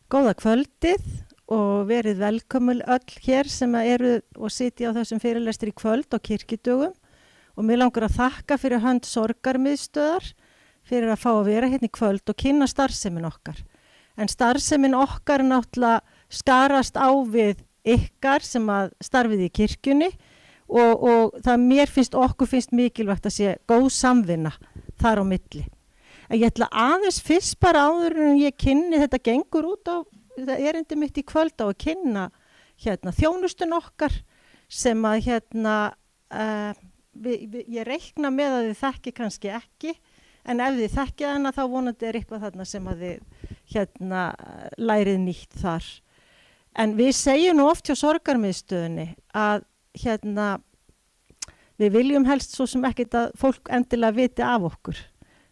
Góða kvöldið og verið velkomin öll hér sem eru og sitja á þessum fyrirlestri í kvöld á kirkjudögum og mér langar að þakka fyrir hönd Sorgarmiðstöðvar fyrir að fá að vera hérna í kvöld og kynna starfsemin okkar. En starfsemin okkar náttúrulega skarast á við ykkar sem að starfið í kirkjunni og það okkur finnst mikilvægt að sé góð samvinna þar á milli. En ég ætla aðeins fyrst bara áður en ég kynni þetta gengur út á erindi mitt í kvöld á að kynna þjónustun okkar sem að ég reikna með að þið þekki kannski ekki en ef þið þekkið hana þá vonandi eitthvað þarna sem að þið lærið nýtt þar. En við segjum nú oft hjá Sorgarmiðstöðinni að við viljum helst svo sem ekkert að fólk endilega viti af okkur.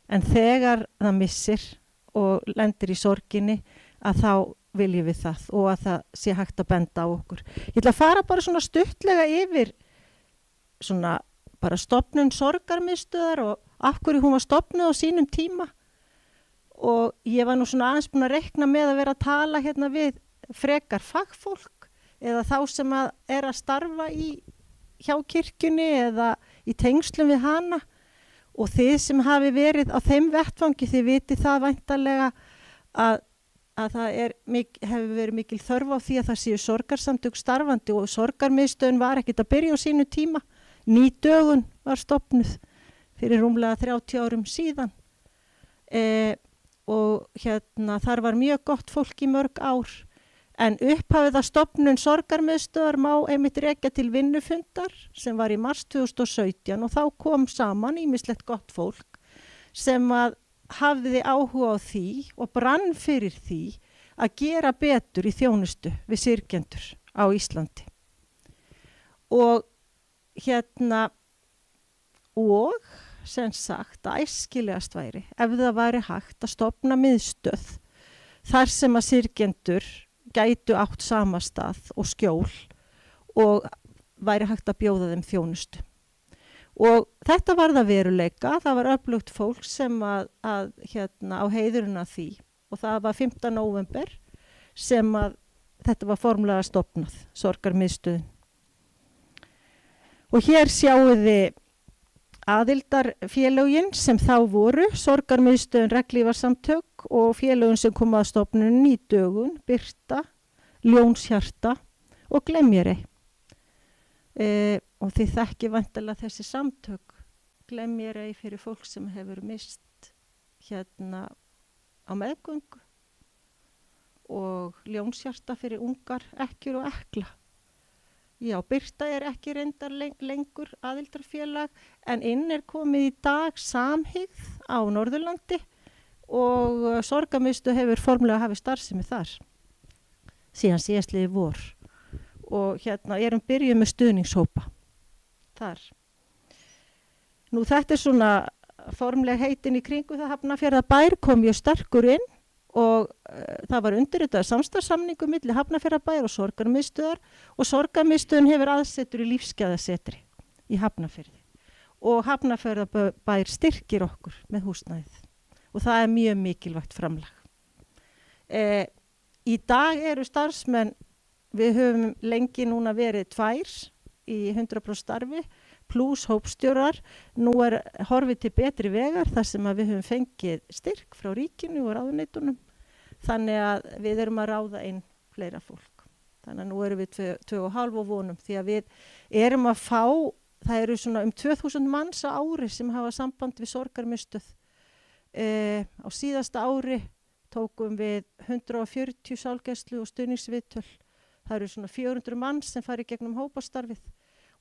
En þegar það missir og lendir í sorginni að þá viljum við það og að það sé hægt að benda á okkur. Ég ætla að fara bara svona stuttlega yfir svona bara stofnun Sorgarmiðstöðvar og af hverju hún var stofnuð á sínum tíma. Og ég var nú svona aðeins búin að reikna með að vera að tala við frekar fagfólk eða þá sem að starfa hjá kirkjunni eða í tengslum við hana. Og þið sem hafi verið á þeim vettvangi, þið viti það væntanlega að það hefur verið mikil þörf á því að það séu sorgarsamtök starfandi og Sorgarmiðstöðin var ekkert að byrja á sínu tíma. Nýdögun var stofnuð fyrir rúmlega 30 árum síðan. Og þar var mjög gott fólk í mörg ár. En upphafið að stofnun Sorgarmiðstöðvar má einmitt rekja til vinnufundar sem var í mars 2017 og þá kom saman ýmislegt gott fólk sem að hafði áhuga á því og brann fyrir því að gera betur í þjónustu við syrgjendur á Íslandi. Og sem sagt æskilegast væri ef það væri hægt að stofna miðstöð þar sem að syrgjendur gætu átt sama stað og skjól og væri hægt að bjóða þeim þjónustu. Og þetta var það veruleika, það var öflugt fólk sem að á heiðurinn að því og það var 5. nóvember sem að þetta var formlega stofnað, Sorgarmiðstöðin. Og hér sjáum við aðildarfélögin sem þá voru, Sorgarmiðstöðin regnhlífarsamtök og félögin sem kom að stofnun Nýdögun, Birta, Ljónshjarta og Glemjerey. Og þið þekki væntanlega þessi samtök, Glemjerey fyrir fólk sem hefur mist á meðgöngu og Ljónshjarta fyrir ungar, ekkjur og ekla. Já, Birta ekki reyndar lengur aðildarfélag en inn komið í dag Samhygð á Norðurlandi og Sorgarmiðstöð hefur formlega hafið starfsemi þar síðan síðastliðið vor og byrjuð með stuðningshópa þar. Nú þetta svona formlega heitin í kringu það Hafnarfjarðarbær kom mjög sterkur inn og það var undirritaður samstarfssamningur milli Hafnarfjarðarbæjar og Sorgarmiðstöðvar og Sorgarmiðstöðin hefur aðsetur í lífsgæðasetri í Hafnarfirði og Hafnarfjarðarbær styrkir okkur með húsnæðið og það mjög mikilvægt framlag. Í dag eru starfsmenn, við höfum lengi núna verið 2 í 100% starfi pluss hópstjórar, nú horfið til betri vegar þar sem að við höfum fengið styrk frá ríkinu og ráðuneytunum þannig að við erum að ráða inn fleira fólk. Þannig að nú erum við 2,5 og vonum því að við erum að fá, það eru svona 2000 manns á ári sem hafa samband við Sorgarmiðstöð. Á síðasta ári tókum við 140 sálgæslu og stuðningsviðtöl. Það eru svona 400 manns sem fari gegnum hópastarfið.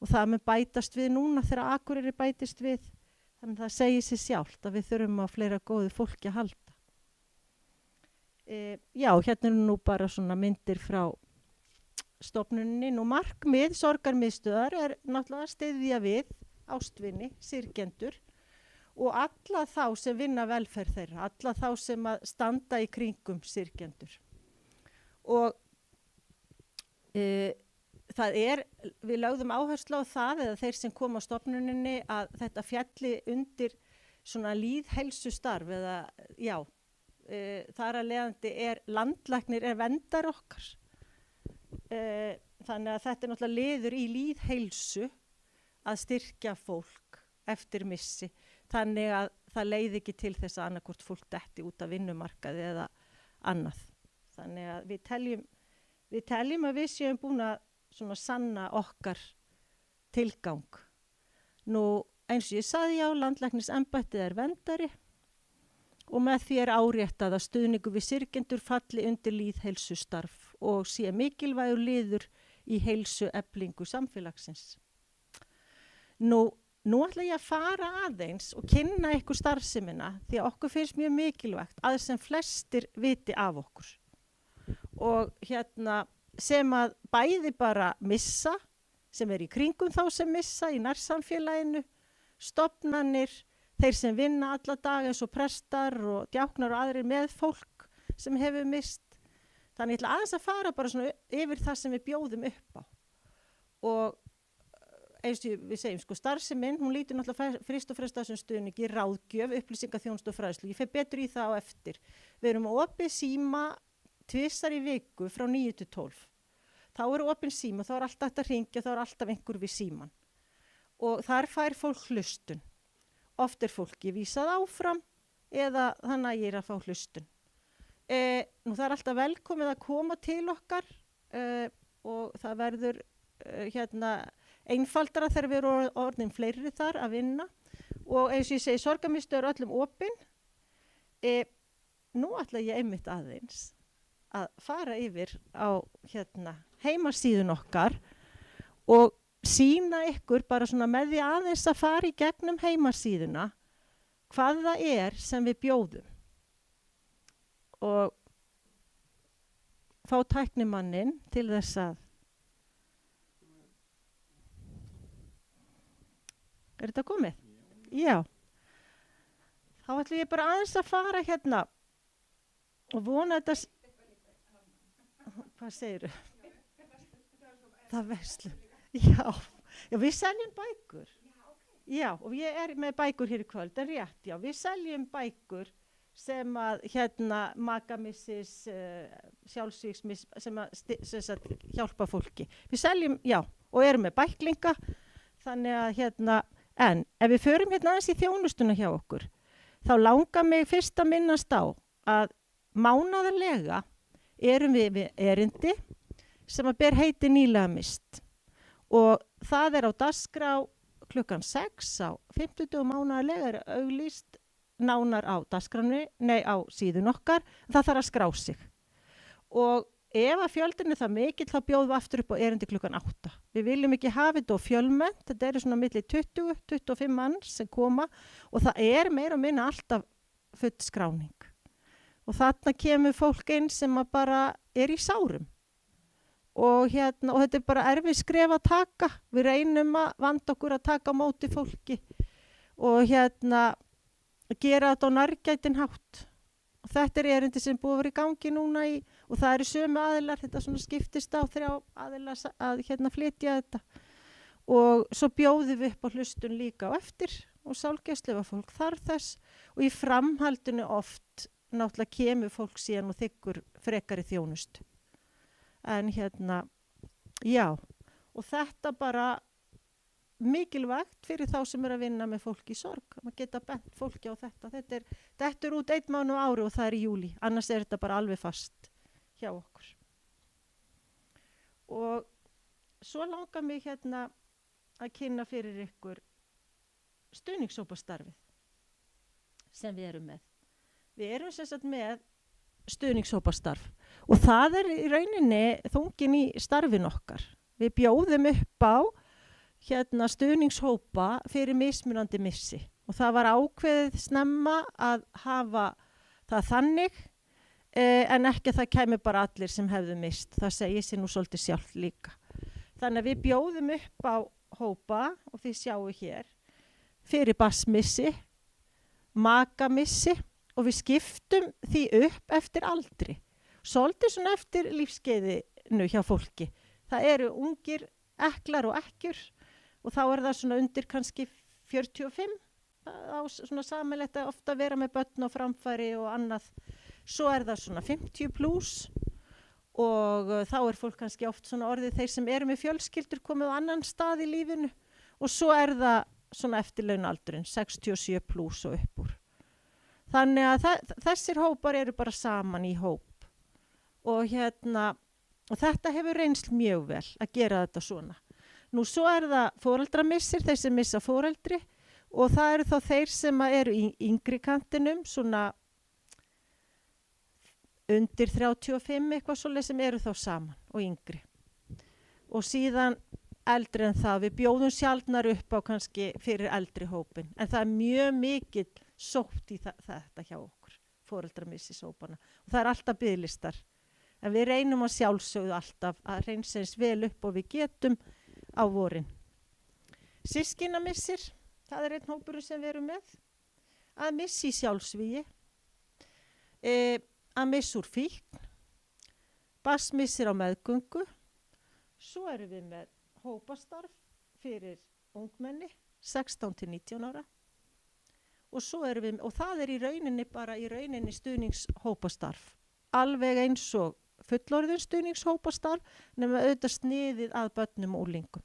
Og það mun bætast við núna þegar Akureyri bætist við. Þannig að það segir sig sjálft að við þurfum á fleira góðu fólki að halda. Já, hérna nú bara svona myndir frá stofnuninni. Nú markmið Sorgarmiðstöðvar náttúrulega að styðja við ástvini, syrgjendur og alla þá sem vinna velferð þeirra, alla þá sem að standa í kringum syrgjendur. Og við lögðum áherslu á það eða þeir sem kom á stofnuninni að þetta fjalli undir svona lýðheilsustarf eða þar að leiðandi landlæknir verndar okkar. Þannig að þetta náttúrulega liður í lýðheilsu að styrkja fólk eftir missi. Þannig að það leiði ekki til þess að annarkvort fólk detti út af vinnumarkaði eða annað. Þannig að við teljum að við séum búin að svona sanna okkar tilgang. Nú eins og ég sagði landlæknisembættið verndari og með því áréttað að stuðningur við syrgjendur falli undir lýðheilsustarf og sé mikilvægur liður í heilsueflingu samfélagsins. Nú ætla ég að fara aðeins og kynna ykkur starfsemina því að okkur finnst mjög mikilvægt að sem flestir viti af okkur. Og sem að bæði bara missa, sem í kringum þá sem missa í nærsamfélaginu, stofnanir, þeir sem vinna alla daga eins og prestar og djáknar og aðrir með fólk sem hefur mist. Þannig ég ætla aðeins að fara bara svona yfir það sem við bjóðum upp á. Og eins og við segjum, starfsemin, hún lítur náttúrulega fyrst og fremst að þessum stuðningi, ráðgjöf, upplýsingaþjónustu og fræðslu. Ég fer betur í það á eftir. Við erum opið síma 2 í viku frá 9 til 12. Þá opin síma, þá alltaf hægt að hringja, þá alltaf einhver við síman. Og þar fær fólk hlustun. Oft fólki vísað áfram eða þannig að ég að fá hlustun. Nú það alltaf velkomið að koma til okkar og það verður einfaldara þegar við erum orðin fleiri þar að vinna og eins og ég segi sorgarmiðstöð öllum opin. Nú ætla ég einmitt aðeins að fara yfir á heimasíðun okkar og sýna ykkur bara svona með því aðeins að fara í gegnum heimasíðuna hvað það sem við bjóðum og fá tæknimanninn til þess að þetta komið? Já. Þá ætlum ég bara aðeins að fara og vona þetta hvað segirðu? Það verslun. Já, við seljum bækur. Já, og ég með bækur hér í kvöld, en rétt, já, við seljum bækur sem að makamissis, sjálfsvígsmiss, sem að hjálpa fólki. Við seljum, já, og erum með bæklinga, þannig að en ef við förum aðeins í þjónustuna hjá okkur, þá langar mig fyrst að minnast á að mánaðarlega erum við erindi sem að ber heiti nýlega mist. Og það á dagskrá klukkan 6 á 50 mánaðarlega auglýst nánar á dagskránni, á síðun okkar, það þarf að skrá sig. Og ef að fjöldin það mikill þá bjóðum við aftur upp á erindi klukkan 8. Við viljum ekki hafa þetta á fjölmennt, þetta svona milli 20-25 manns sem koma og það meira og minna alltaf full skráning. Og þarna kemur fólk inn sem að bara í sárum. Og þetta bara erfið skref að taka. Við reynum að vanda okkur að taka á móti fólki og gera þetta á nærgætin hátt. Og þetta erindi sem búið að vera í gangi núna og það sömu aðilar, þetta svona skiptist á 3 aðilar að flytja þetta. Og svo bjóðum við upp á hlustun líka á eftir og sálgæslu ef fólk þarf þess og í framhaldinu oft náttúrulega kemur fólk síðan og þiggur frekari þjónustu. En já, og þetta bara mikilvægt fyrir þá sem að vinna með fólk í sorg. Maður geta bent fólki á þetta. Þetta út 1 mánuð á ári og það í júlí. Annars þetta bara alveg fast hjá okkur. Og svo langar mig að kynna fyrir ykkur stuðningshópastarfið sem við erum með. Við erum sem sagt með stuðningshópastarf og það í rauninni þungin í starfin okkar. Við bjóðum upp á stuðningshópa fyrir mismunandi missi og það var ákveðið snemma að hafa það þannig en ekki að það kæmi bara allir sem hefðu mist. Það segir sér nú svolítið sjálft líka. Þannig að við bjóðum upp á hópa og þið sjáu hér fyrir barnsmissi, makamissi og við skiptum því upp eftir aldri. Svolítið svona eftir lífskeiðinu hjá fólki. Það eru ungir eklar og ekkjur og þá það svona undir kannski 45 á svona sameiginlegt að ofta vera með börn og framfæri og annað Svo það svona 50 plus og þá fólk kannski oft svona orðið þeir sem eru með fjölskyldur komið á annan stað í lífinu og svo það svona eftirlaunaldurinn 67 plus og upp úr. Þannig að þessir hópar eru bara saman í hóp og og þetta hefur reynst mjög vel að gera þetta svona. Nú svo það foreldramissir, þeir sem missa foreldri og það eru þá þeir sem eru í yngri kantinum, svona undir 35 eitthvað svoleið sem eru þá saman og yngri. Og síðan eldri en það, við bjóðum sjaldnar upp á kannski fyrir eldri hópin, en það mjög mikið sótt í þetta hjá okkur, foreldramissishópana. Og það alltaf biðlistar, en við reynum að sjálfsögðu alltaf að reynsa eins vel upp og við getum á vorin. Systkinamissir, það einn hópur sem við erum með, að missa í sjálfsvígi, að missa úr fíkn, barnsmissir á meðgöngu, svo erum við með hópastarf fyrir ungmenni, 16 til 19 ára, og svo erum við, og það í rauninni stuðningshópastarf, alveg eins og fullorðin stuðningshópastarf, nema auðvitað sniðið að börnum og úlingum.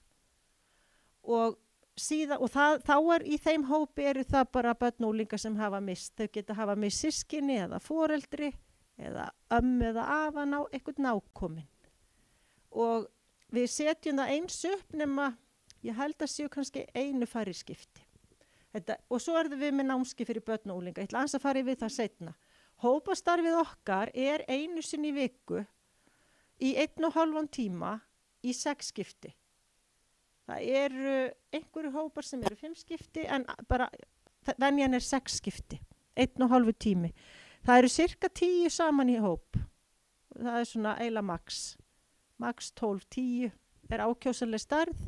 Og þá í þeim hópi eru það bara börn og úlingar sem hafa mist. Þau geta hafa mist systkini eða foreldri eða eða afa eitthvað nákominn. Og við setjum það eins upp nema, ég held að séu kannski einu færri skipti. Og svo við með námski fyrir börn og úlingar. Ég ætla aðeins að fara yfir það seinna. Hópastarfið okkar einu sinni í viku í 1,5 tíma í 6 skipti. Það eru einhverju hópar sem eru 5 skipti en bara venjan 6 skipti, 1,5 tími. Það eru cirka 10 saman í hóp. Það svona eiginlega max 12, 10 ákjósanleg stærð.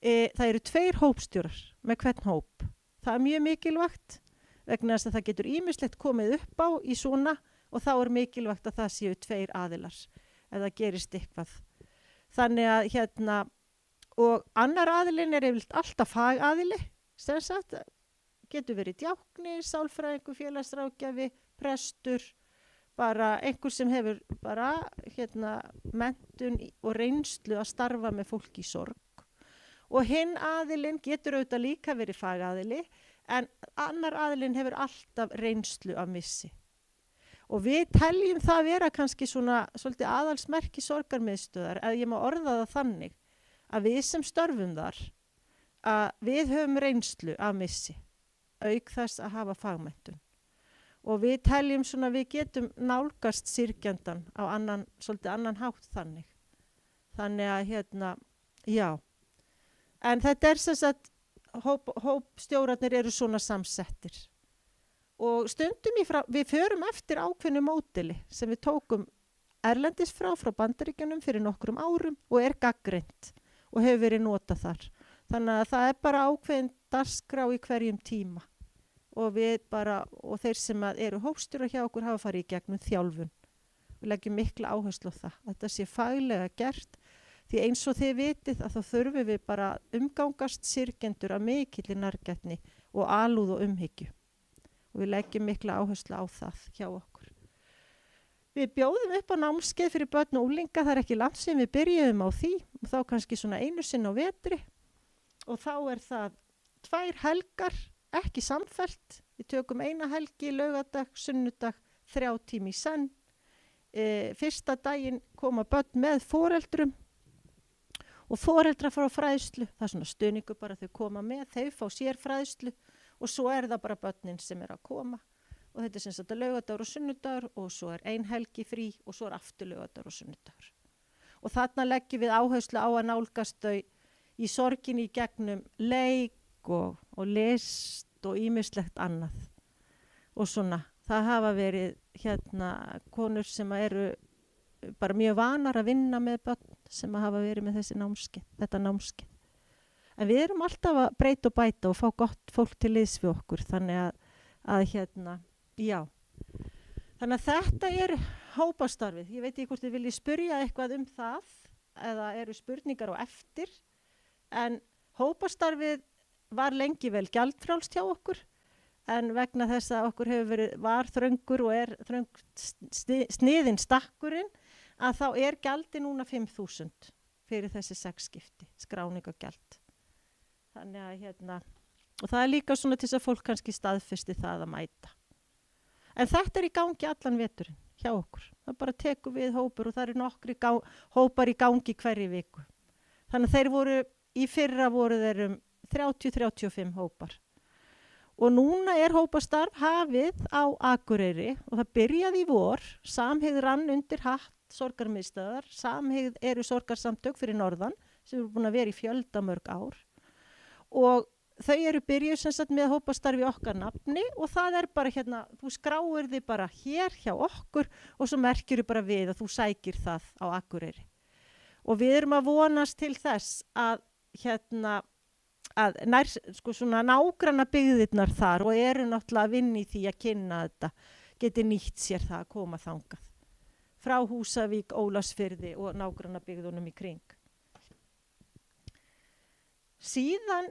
Það eru 2 hópstjórar með hvern hóp. Það mjög mikilvægt vegna þess að það getur ýmislegt komið upp á í svona og þá mikilvægt að það séu 2 aðilar ef það gerist eitthvað. Þannig að og annar aðilinn yfirleitt alltaf fagaðili, sem sagt, getur verið djákni, sálfræðingur, félagsráðgjafi, prestur, bara einhver sem hefur bara menntun og reynslu að starfa með fólki í sorg. Og hinn aðilinn getur auðvitað líka verið fagaðili, en annar aðilinn hefur alltaf reynslu af missi. Og við teljum það vera kannski svona svolítið aðalsmerki sorgarmiðstöðvar, ef ég má orða það þannig, að við sem störfum þar, að við höfum reynslu af missi, auk þess að hafa fagmenntun. Og við teljum svona, við getum nálgast syrgjandan á svolítið annan hátt þannig. Þannig að já. En þetta sem sagt, hópstjórarnir eru svona samsettir. Og stundum við förum eftir ákveðnu módeli sem við tókum erlendis frá Bandaríkjunum fyrir nokkrum árum og gagnrýnt og hefur verið notað þar. Þannig að það bara ákveðin dagskrá í hverjum tíma. Og og þeir sem eru hópstjórar hjá okkur hafa farið í gegnum þjálfun. Við leggjum mikla áherslu á það. Þetta sé faglega gert. Því eins og þið vitið að þá þurfum við bara umgangast syrgjendur af mikilli nærgætni og alúð og umhyggju. Og við leggjum mikla áherslu á það hjá okkur. Við bjóðum upp á námskeið fyrir börn og úlinga, það ekki langt sem við byrjuðum á því, og þá kannski svona einu sinni á vetri. Og þá það 2 helgar, ekki samfellt. Við tökum 1 helgi, laugardag, sunnudag, 3 tíma í senn. Fyrsta daginn koma börn með foreldrum. Og foreldrar fá fræðslu, það svona stuðningur bara þau koma með, þau fá sér fræðslu og svo það bara börnin sem að koma. Og þetta sem sagt laugardagur og sunnudagur og svo 1 helgi frí og svo aftur laugardagur og sunnudagur. Og þarna leggjum við áherslu á að nálgast þau í sorginni í gegnum leik og list og ýmislegt annað. Og svona, það hafa verið konur sem eru bara mjög vanar að vinna með börn sem hafa verið með þetta námskeið. En við erum alltaf að breyta og bæta og fá gott fólk til liðs við okkur, þannig að já. Þannig að þetta hópastarfið. Ég veit ekki hvort þið viljið spyrja eitthvað um það, eða eru spurningar á eftir, en hópastarfið var lengi vel gjaldfrjálst hjá okkur, en vegna þess að okkur var þröngur og sniðinn stakkurinn, að þá gjaldið núna 5.000 fyrir þessi 6 skipti, skráningagjald. Þannig að og það líka svona til þess að fólk kannski staðfesti það að mæta. En þetta í gangi allan veturinn hjá okkur. Það bara tekur við hópur og það nokkri hópar í gangi hverri viku. Þannig að í fyrra voru þeir 30-35 hópar. Og núna hópastarf hafið á Akureyri og það byrjaði í vor, Samhygð rann undir hatt sorgarmiðstöðvar, Samhygð eru sorgarsamtök fyrir norðan sem eru búin að vera í fjöldamörg ár og þau byrjuð sem sagt með hópastarf í okkar nafni og það bara þú skráir þig bara hér hjá okkur og svo merkir þú bara við að þú sækir það á Akureyri. Og við erum að vonast til þess að svona nágranna byggðirnar þar og eru náttúrulega að vinna í því að kynna þetta, geti nýtt sér það að koma þangað. Frá Húsavík, Ólafsfirði og nágranna byggðunum í kring. Síðan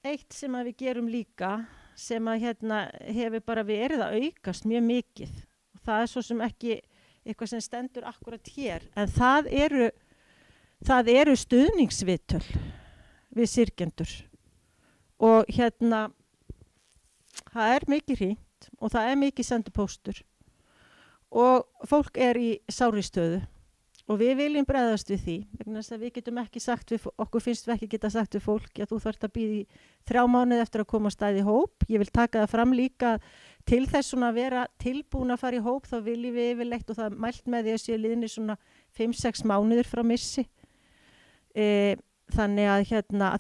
eitt sem við gerum líka sem að hefur bara verið að aukast mjög mikið. Og það svo sem ekki eitthvað sem stendur akkurat hér, en það eru stuðningsviðtöl við syrgjendur. Og það mikið hringt og það mikið sendur póstur. Og fólk í sárri stöðu og við viljum bregðast við því. Vegna þess að við getum ekki sagt okkur finnst við ekki geta sagt við fólk að þú þarft að bíða í 3 mánuði eftir að koma af stað í hóp. Ég vil taka það fram líka til þess svona að vera tilbúin að fara í hóp, þá viljum við yfirleitt og það mælt með því að séu liðni svona 5-6 mánuðir frá missi. Þannig að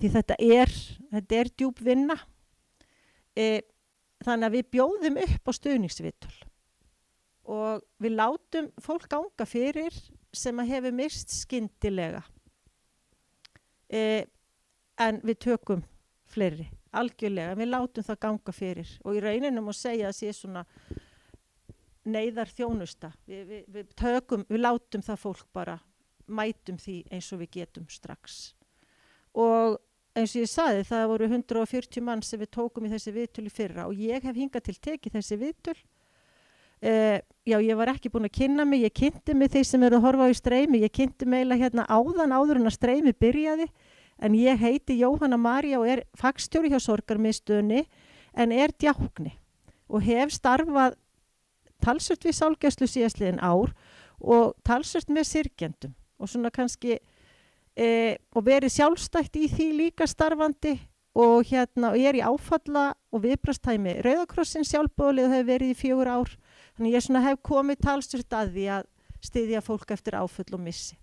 því þetta djúp vinna. Þannig að við bjóðum upp á stuðningsviðtöl og við látum fólk ganga fyrir sem að hefur mist skyndilega. En við tökum fleiri, algjörlega, við látum það ganga fyrir og í rauninni má segja að sé svona neyðarþjónusta. Við látum það fólk bara mætum því eins og við getum strax. Og eins og ég sagði, það voru 140 mann sem við tókum í þessi viðtöl í fyrra og ég hef hingað til tekið þessi viðtöl. Já, ég var ekki búin að kynna mig, ég kynnti mig þeir sem eru að horfa á í streymi, ég kynnti mig eiginlega áður en að streymi byrjaði, en ég heiti Jóhanna María og fagstjóri hjá sorgarmiðstöðinni en djákni og hef starfað talsvert við sálgæslu síðastliðin ár og talsvert með syrgjendum og svona kannski og verið sjálfstætt í því líka starfandi og og ég í áfalla og viðbragðstæmi Rauða krossins sjálfboðalið og hefur verið í 4 ár. Þannig ég svona hef komið talsvert að því að styðja fólk eftir áföll og missi.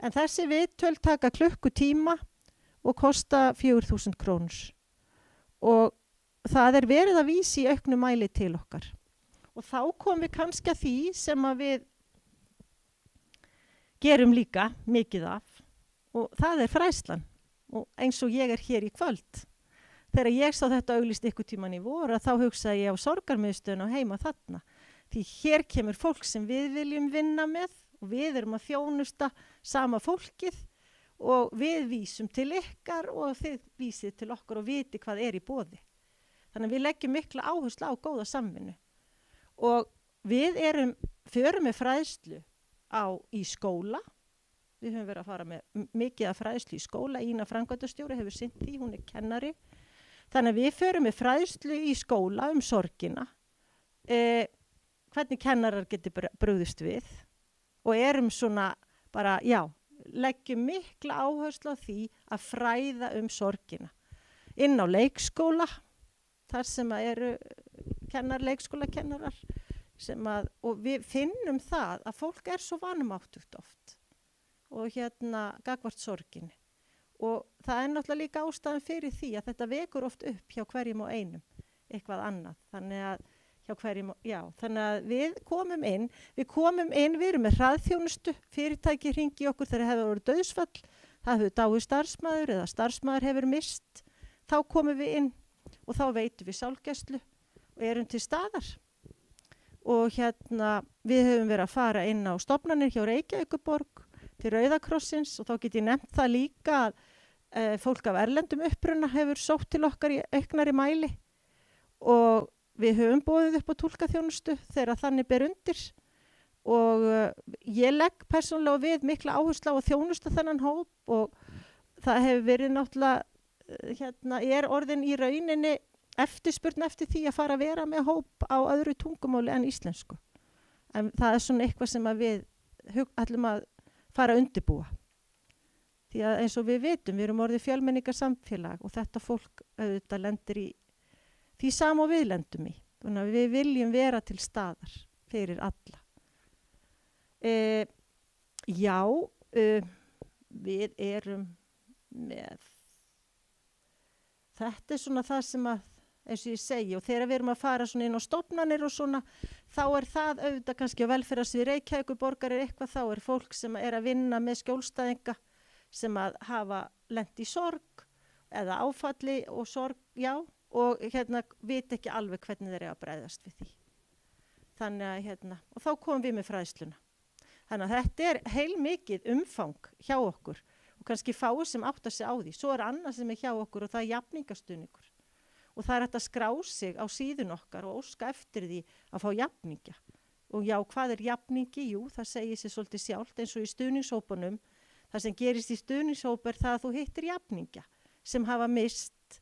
En þessi viðtöl taka klukkutíma og kosta 4.000 krónur. Og það verið að vísa í auknu mæli til okkar. Og þá komum við kannski að því sem að við gerum líka mikið af og það fræðslan og eins og ég hér í kvöld. Þegar ég sá þetta auglýst einhvern tímann í vor þá hugsaði ég á sorgarmiðstöðina og heima þarna. Því hér kemur fólk sem við viljum vinna með og við erum að þjónusta sama fólkið og við vísum til ykkar og þið vísið til okkar og viti hvað í boði. Þannig að við leggjum mikla áherslu á góða samvinnu. Og við förum með fræðslu í skóla. Við höfum verið að fara með mikið af fræðslu í skóla. Ína framkvæmdastjóri hefur sinnt því, hún kennari. Þannig að við förum með fræðslu í skóla sorgina. Hvernig kennarar getur brugðist við. Og svona bara, leggjum mikla áherslu á því að fræða sorgina. Inn á leikskóla, þar sem eru leikskólakennarar. Og við finnum það að fólk svo vanumáttugt oft. Og gagnvart sorginni. Og það náttúrulega líka ástæðan fyrir því að þetta vekur oft upp hjá hverjum og einum eitthvað annað. Þannig að við komum inn, við erum með hraðþjónustu, fyrirtæki hringi okkur þegar hefur verið dauðsfall, það hefur dáið starfsmaður eða starfsmaður hefur mist, þá komum við inn og þá veitum við sálgæslu og erum til staðar. Og við höfum verið að fara inn á stofnanir hjá Reykjavíkurborg, til Rauða krossins og þá get ég nefnt það líka að fólk af erlendum uppruna hefur sótt til okkar í auknari mæli og við höfum boðið upp á túlkaþjónustu þegar þannig ber undir og ég legg persónulega við mikla áherslu á að þjónusta þennan hóp og það hefur verið náttúrulega er orðin í rauninni eftirspurn eftir því að fara að vera með hóp á öðru tungumáli en íslensku. En það er svona eitthvað sem að við ætlum að fara að undirbúa. Því að eins og við vitum, við erum orðið fjölmenningarsamfélag og þetta fólk auðvitað lendir í því sama og við lendum í. Þannig að við viljum vera til staðar fyrir alla. Við erum með þetta svona það sem að eins og ég segi og þegar við erum að fara svona inn á stofnanir og svona þá það auðvitað kannski á velferðarsvið Reykjavíkurborgar eitthvað þá fólk sem að vinna með skjólstæðinga sem að hafa lent í sorg eða áfalli og sorg, og vita ekki alveg hvernig þeir að bregðast við því. Þannig að og þá komum við með fræðsluna. Þannig að þetta heilmikið umfang hjá okkur og kannski fáir sem áttar sig á því. Svo annað sem hjá okkur og það jafningastuðningur. Og það hægt að skrá sig á síðun okkar og óska eftir því að fá jafningja. Og hvað jafningi? Jú, það segir sér svolítið sjálft eins og í stuðningshópunum. Það sem gerist í stuðningshóp það að þú hittir jafningja sem hafa mist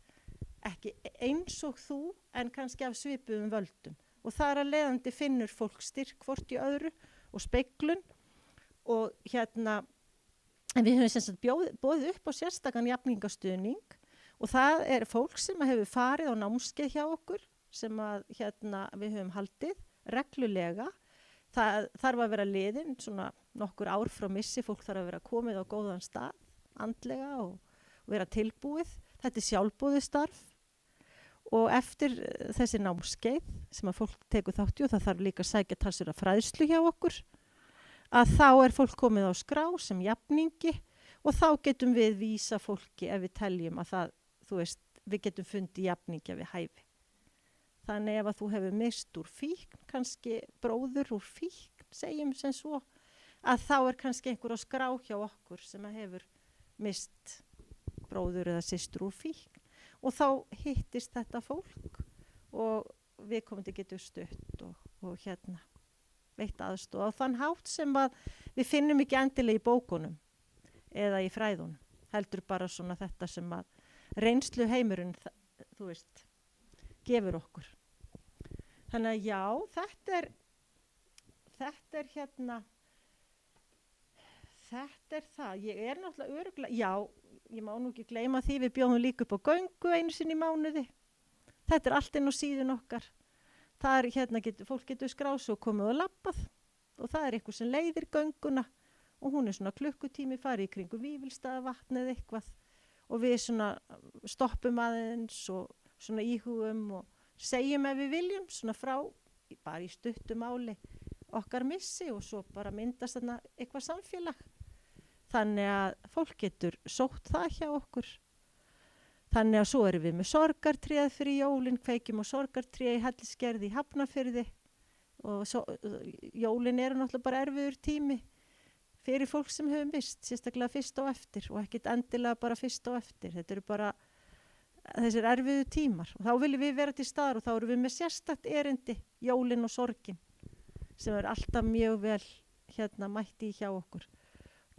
ekki eins og þú en kannski af svipuðum völdum. Og þar að leiðandi finnur fólk styrk hvort í öðru og speglun og en við höfum sem sagt boðið upp á sérstakan jafningastuðning og það fólk sem hefur farið á námskeið hjá okkur sem að við höfum haldið reglulega. Það þarf að vera liðin svona nokkur ár frá missi, fólk þarf að vera komið á góðan stað andlega og vera tilbúið. Þetta sjálfboðisstarf og eftir þessi námskeið sem að fólk tekur þátt í og það þarf líka að sækja talsverða fræðslu hjá okkur að þá fólk komið á skrá sem jafningi og þá getum við vísa fólki ef við teljum að það, við getum fundið jafningja við hæfi. Þannig ef að þú hefur mist úr fíkn, kannski bróður úr fíkn, segjum sem svo, að þá kannski einhver á skrá hjá okkur sem hefur mist bróður eða systur úr fíkn og þá hittist þetta fólk og við komum til að geta stutt og veitt aðstoð á þann hátt sem að við finnum ekki endilega í bókunum eða í fræðunum, heldur bara svona þetta sem að reynslu heimurinn, gefur okkur. Þannig að þetta er það. Ég náttúrulega örugglega, ég má nú ekki gleyma því við bjóðum líka upp á göngu einu sinni í mánuði. Þetta allt inn á síðun okkar. Það fólk getur skráð svo komið og labbað og það eitthvað sem leiðir gönguna og hún svona klukkutími farið í kringum Vífilsstaðavatn eða eitthvað og við svona stoppum aðeins og svona íhugum og segjum ef við viljum svona frá bara í stuttu máli okkar missi og svo bara myndast þarna eitthvað samfélag. Þannig að fólk getur sótt það hjá okkur. Þannig að svo erum við með sorgartréð fyrir jólin, kveikjum á sorgartréð í Hellisgerði í Hafnarfirði og jólin náttúrulega bara erfiður tími fyrir fólk sem hefur mist, sérstaklega fyrst og eftir og ekkert endilega bara fyrst og eftir. Þetta eru bara þessir erfiðu tímar og þá viljum við vera til staðar og þá erum við með sérstakt erindi, jólin og sorgin sem alltaf mjög vel mætti hjá okkur.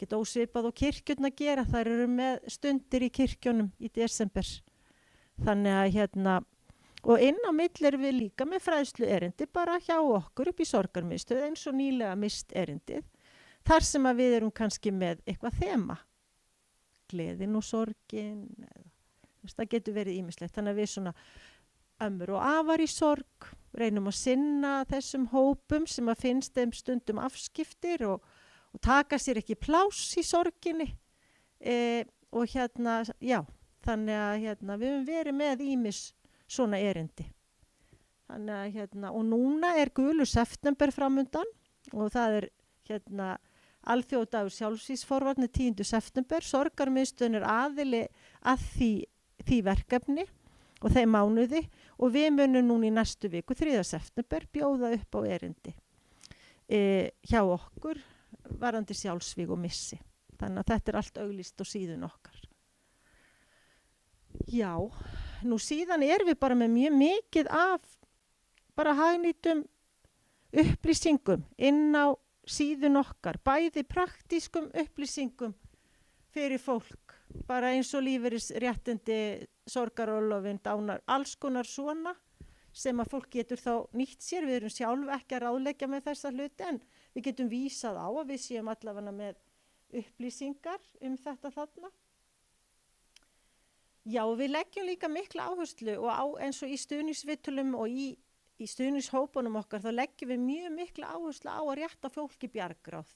Geta ósvipað og kirkjurna gera, þær eru með stundir í kirkjunum í desember. Þannig að og inn á milli erum við líka með fræðslu erindi bara hjá okkur upp í sorgarmiðstöð eins og nýlega mist erindið. Þar sem að við erum kannski með eitthvað þema. Gleðin og sorgin, það getur verið ýmislegt. Þannig að við svona ömmur og afar í sorg, reynum að sinna þessum hópum sem að finnst þeim stundum afskiptir og taka sér ekki pláss í sorginni og þannig að við höfum verið með ýmis svona erindi. Þannig að og núna gulur september framundan og það alþjóðadagur sjálfsvígsforvarna 10. september. Sorgarmiðstöðin aðili að því verkefni og þeim mánuði og við munum núna í næstu viku 3. september bjóða upp á erindi hjá okkur varðandi sjálfsvíg og missi. Þannig að þetta allt auglýst á síðun okkar. Nú síðan við bara með mjög mikið af bara hagnýtum upplýsingum inn á síðun okkar, bæði praktískum upplýsingum fyrir fólk, bara eins og lífeyrisréttindi, sorgarorlofin, dánar, alls konar svona sem að fólk getur þá nýtt sér. Við erum sjálf ekki að ráðleggja með þessa hluti en við getum vísað á að við séum allavega með upplýsingar þetta þarna. Já, við leggjum líka mikla áherslu og á, eins og í stuðningsviðtölum og í stuðningshópunum okkar, þá leggjum við mjög mikla áherslu á að rétta fólki bjargráð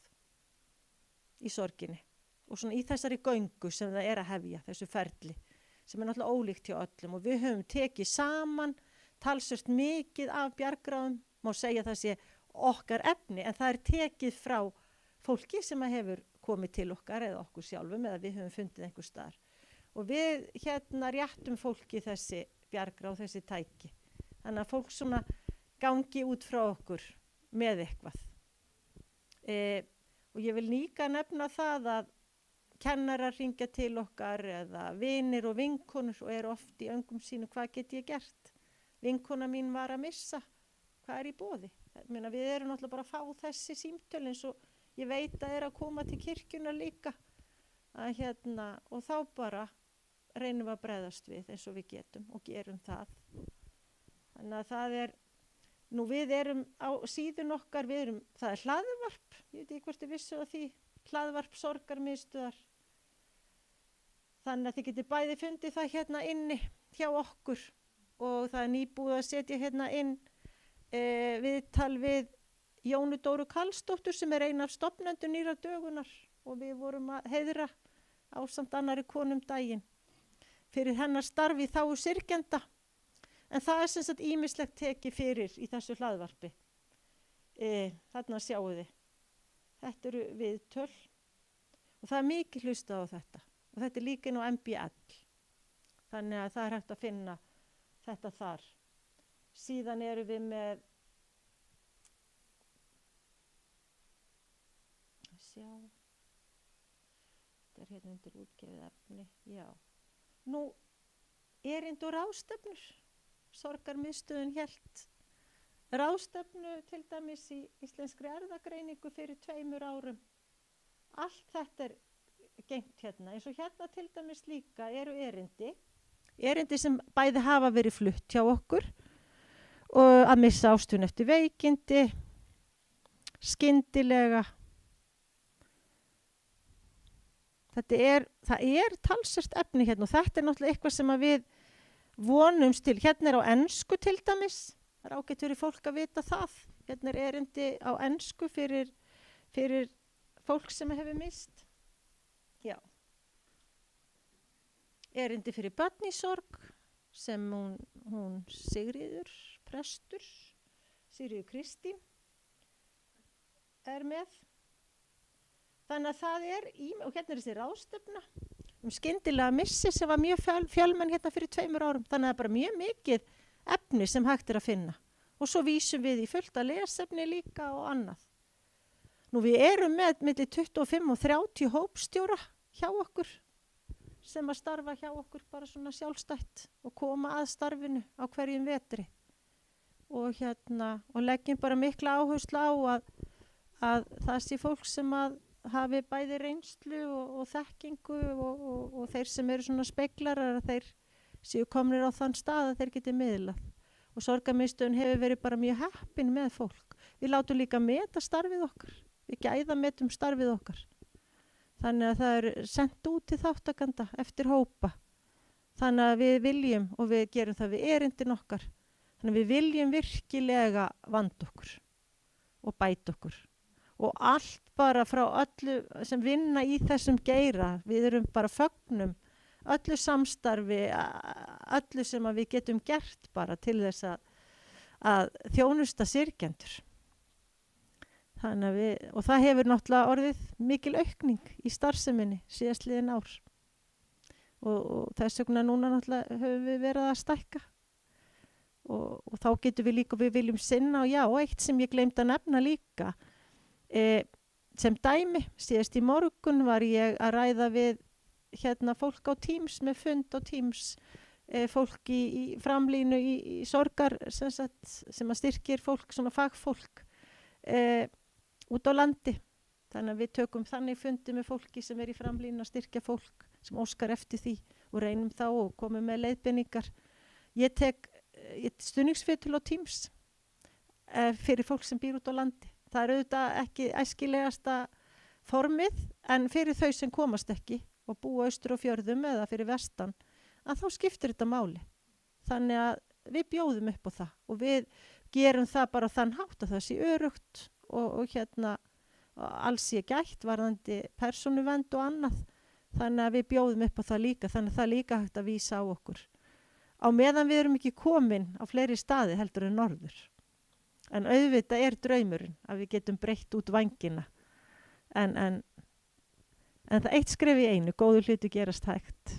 í sorginni og svona í þessari göngu sem það er að hefja, þessu ferli, sem er náttúrulega ólíkt hjá öllum og við höfum tekið saman talsvert mikið af bjargráðum, má segja það sé okkar efni, en það er tekið frá fólki sem hefur komið til okkar eða okkur sjálfum eða við höfum fundið einhver staðar. Og við réttum fólki þessi bjargráð, þessi tæki. Þannig að fólk svona gangi út frá okkur með eitthvað. Og ég vil líka nefna það að kennarar hringja til okkar eða vinir og vinkonur og eru oft í öngum sínu, hvað get ég gert? Vinkona mín var að missa, hvað er í boði? Við erum náttúrulega bara að fá þessi símtöl eins og ég veit að er að koma til kirkjuna líka. Og þá bara reynum við að bregðast við eins og við getum og gerum það. Þannig að það er, við erum á síðun okkar, það er hlaðvarp, ég veit ekki hvort þið vissu að því, hlaðvarp sorgarmiðstöðar. Þannig að þið getið bæði fundið það inni hjá okkur og það er nýbúið að setja inn viðtal við Jónu Dóru Karlsdóttur sem er ein af stofnendur Nýrrar dögunar og við vorum að heiðra ásamt annarri konum daginn fyrir hennar starfi í þágu syrgjenda. En það er sem sagt ýmislegt tekið fyrir í þessu hlaðvarpi. Þarna sjáu þið. Þetta eru viðtöl og það er mikið hlustað á þetta. Og þetta er líka inn á MBL. Þannig að það er hægt að finna þetta þar. Síðan erum við með, þetta er undir útgefið efni, já. Erindi og ráðstefnur. Sorgarmiðstöðin hélt ráðstefnu til dæmis í íslenskri erfðagreiningu fyrir 2 árum. Allt þetta er gengt eins og til dæmis líka eru erindi sem bæði hafa verið flutt hjá okkur og að missa ástvin eftir veikindi, skyndilega. Það er talsvert efni og þetta er náttúrulega eitthvað sem að við vonumst til. Er á ensku til dæmis, það er ágætt fyrir fólk að vita það. Er erindi á ensku fyrir fólk sem hefur mist. Já. Erindi fyrir börn í sorg sem hún Sigríður, prestur, Sigríður Kristín er með. Þannig að það er og er þessi ráðstefna skyndilega missi sem var mjög fjölmenn fyrir 2 árum. Þannig að það er bara mjög mikið efni sem hægt er að finna. Og svo vísum við í fullt að lesefni líka og annað. Við erum með milli 25 og 30 hópstjóra hjá okkur sem að starfa hjá okkur bara svona sjálfstætt og koma að starfinu á hverjum vetri. Og leggjum bara mikla áherslu á að það sé fólk sem að hafi bæði reynslu og þekkingu og þeir sem eru svona speklarar að þeir séu komnir á þann stað að þeir geti miðlað. Og sorgarmiðstöðin hefur verið bara mjög heppin með fólk. Við látum líka meta starfið okkar. Við gæðametum starfið okkar. Þannig að það er sent út til þáttakanda eftir hópa. Þannig að við viljum, og við gerum það við erindin okkar, þannig að við viljum virkilega vanda okkur og bæta okkur. Og allt bara frá öllu sem vinna í þessum geira, við erum bara fögnum, öllu samstarfi, öllu sem að við getum gert bara til þess að þjónusta syrgjendur. Og það hefur náttúrulega orðið mikil aukning í starfseminni síðastliðin ár. Og þess vegna núna náttúrulega höfum við verið að stækka. Og þá getum við líka, við viljum sinna og eitt sem ég gleymdi að nefna líka, sem dæmi, síðast í morgun var ég að ræða við fólk á Teams með fund á Teams fólk í framlínu í sorgar sem að styrkir fólk, svona fagfólk út á landi. Þannig að við tökum þannig fundi með fólki sem í framlínu að styrkja fólk sem óskar eftir því og reynum þá og komum með leiðbeiningar. Ég tek stuðningsviðtöl á Teams fyrir fólk sem býr út á landi. Það auðvitað ekki æskilegasta formið, en fyrir þau sem komast ekki og búa austur á fjörðum eða fyrir vestan, að þá skiptir þetta máli. Þannig að við bjóðum upp á það og við gerum það bara þann hátt að það sé öruggt og alls sé gætt varðandi persónuvernd og annað. Þannig að við bjóðum upp á það líka, þannig að það er líka hægt að vísa á okkur. Á meðan við erum ekki komin á fleiri staði heldur en norður. En auðvitað draumurinn að við getum breytt út vængina. En það eitt skref í einu, góður hluti gerast hægt.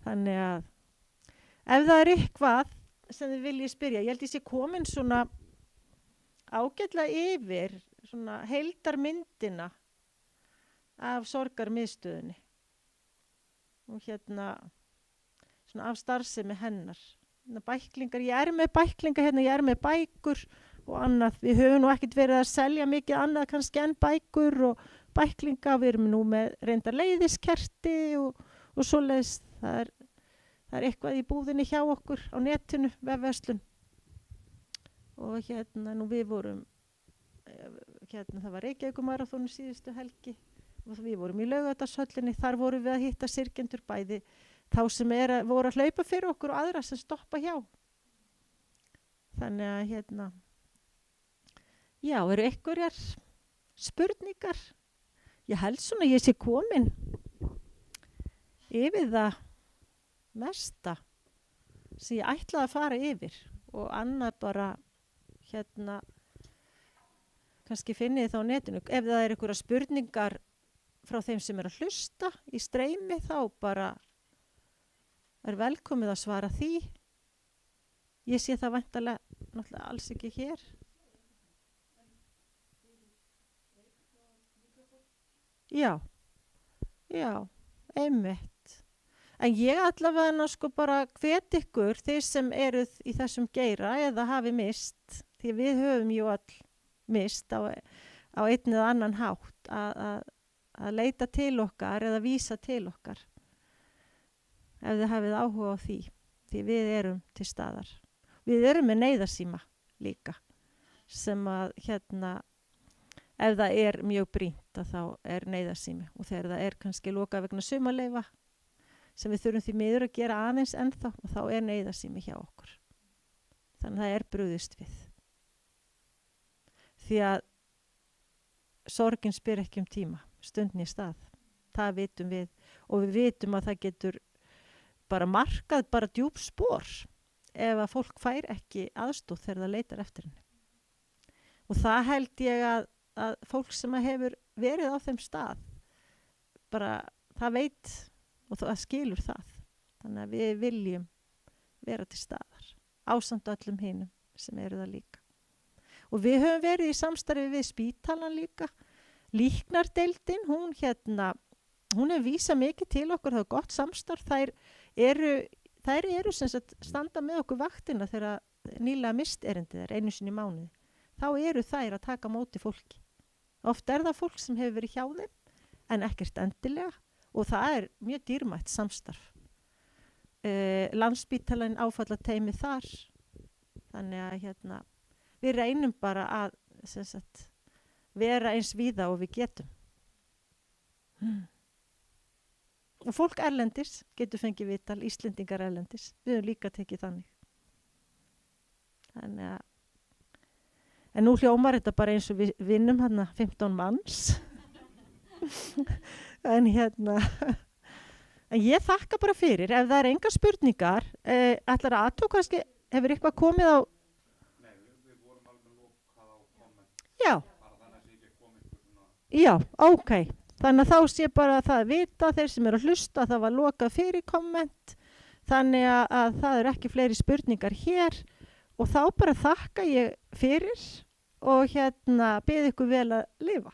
Þannig að ef það eitthvað sem þið viljið spyrja, ég held ég sé komin svona ágætlega yfir svona heildarmyndina af sorgarmiðstöðinni og svona af starfsemi hennar. Bæklingar, ég með bæklinga hérna, ég með bækur og annað. Við höfum nú ekkert verið að selja mikið annað kannski en bækur og bæklinga. Við erum nú með reyndar leiðiskerti og svoleiðis. Það er eitthvað í búðinni hjá okkur á netinu, vefverslun. Og nú við vorum, það var Reykjavíkurmaraþonu síðustu helgi og við vorum í Laugardalshöllinni. Þar vorum við að hitta syrgjendur bæði þá sem voru að hlaupa fyrir okkur og aðra sem stoppa hjá. Þannig að já, eru einhverjar spurningar? Ég held svona ég sé komin yfir það mesta sem ég ætlaði að fara yfir og annað bara kannski finnið það á netinu. Ef það einhverjar spurningar frá þeim sem að hlusta í streymi þá bara velkomið að svara því. Ég sé það væntanlega náttúrulega alls ekki hér. Já, einmitt. En ég allavega sko bara hvet ykkur, þeir sem eruð í þessum geira eða hafi mist, því við höfum jú all mist á einn eða annan hátt að leita til okkar eða vísa til okkar. Ef þið hafið áhuga á því við erum til staðar. Við erum með neyðarsíma líka sem að ef það mjög brýnt að þá neyðarsími og þegar það kannski lokað vegna sumarleyfa sem við þurfum því miður að gera aðeins ennþá og þá neyðarsími hjá okkur. Þannig að það brugðist við. Því að sorgin spyr ekki tíma, stundin í stað. Það vitum við og við vitum að það getur bara markað bara djúp spor ef að fólk fær ekki aðstóð þegar það leitar eftir henni. Og það held ég að fólk sem hefur verið á þeim stað bara það veit og það skilur það. Þannig að við viljum vera til staðar ásamt öllum hinum sem eru það líka. Og við höfum verið í samstarfi við spítalan líka. Líknardeildin, hún vísað mikið til okkur, það gott samstarf. Þær eru sem sagt standa með okkur vaktina þegar nýlega misterindið einu sinni í mánuði. Þá eru þær að taka móti fólki. Oft það fólk sem hefur verið hjá þeim en ekkert endilega og það mjög dýrmætt samstarf. Landspítalinn áfallateymi þar. Þannig að við reynum bara að sem sagt, vera eins víða og við getum. Og fólk erlendis getur fengið viðtal, Íslendingar erlendis. Við höfum líka tekið þannig. En nú hljómar þetta bara eins og við vinnum 15 manns. en ég þakka bara fyrir. Ef það engar spurningar, ætlar að aðtók kannski, hefur eitthvað komið á... Nei, við vorum alveg lokað á komment. Já. Bara þannig að það ekki komið svona... Já, ok. Þannig að þá sé bara það að vita þeir sem að hlusta að það var lokað fyrir komment. Þannig að það ekki fleiri spurningar hér og þá bara þakka ég fyrir og bið ykkur vel að lifa.